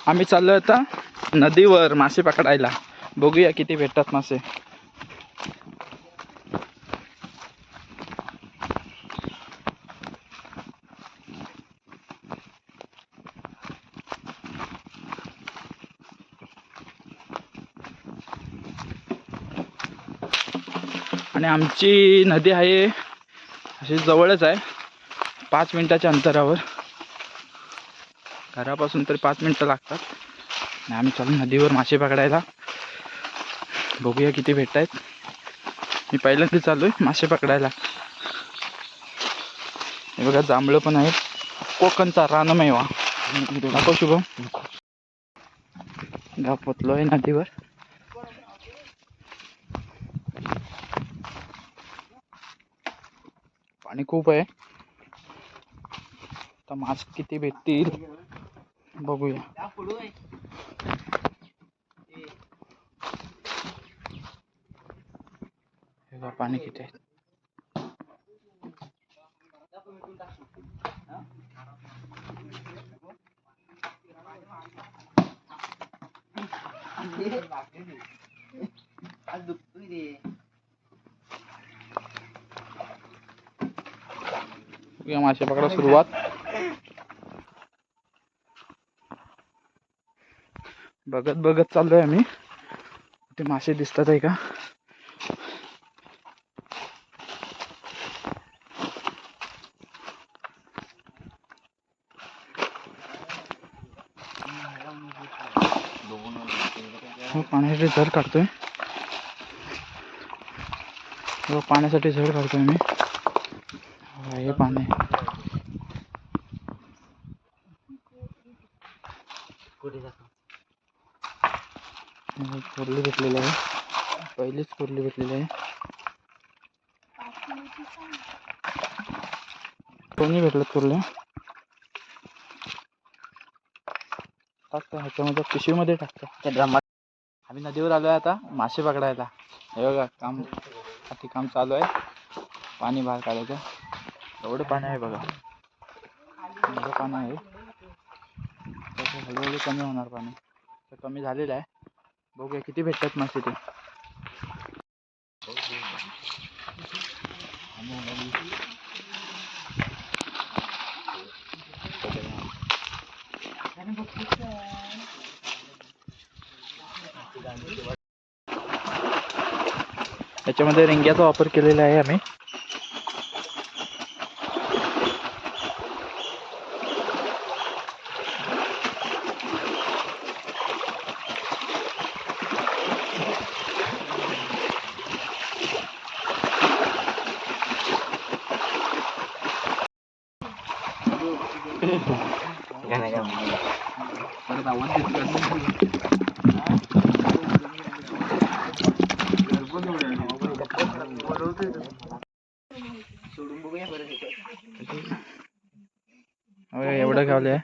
आम्ही चाललो आता नदीवर मासे पकडायला. बघूया किती भेटतात मासे. आणि आमची नदी आहे अशी जवळच आहे, 5 मिनिटाच्या अंतरावर. घरापासून तरी 5 मिनिटं लागतात. आणि आम्ही चालू नदीवर मासे पकडायला. बघूया किती भेटत आहेत. मी पहिल्यांदा चालू आहे मासे पकडायला. हे बघा जांभळं पण आहेत. कोकणचा रानमेवा दाखव शुभम. पोचलो आहे नदीवर. पाणी खूप आहे. तर मासे किती भेटतील बघूया. हे पाणी किती आहे. मासे पकडा सुरुवात. बघत बघत चाललोय आम्ही. ते मासे दिसतात आहे का. पाण्यासाठी झड काढतोय. पाण्यासाठी झड काढतोय मी. हे पाणी कोरली भेटलेली आहे. पहिलीच कोरली भेटलेली आहे. कोणी भेटलं कोरल्या. टाकतो ह्याच्यामध्ये, पिशवीमध्ये टाकतो त्या ड्रमात. आम्ही नदीवर आलो आहे आता मासे पकडायला. हे बघा काम चालू आहे. पाणी बाहेर काढायचं. एवढं पाणी आहे बघा. एवढं पाणी आहे. तसं हळूहळू कमी होणार पाणी. तर कमी झालेलं आहे. बघूया किती भेटतात मासे ते. याच्यामध्ये रिंग्याचा वापर केलेला आहे आम्ही. एवढं गावले.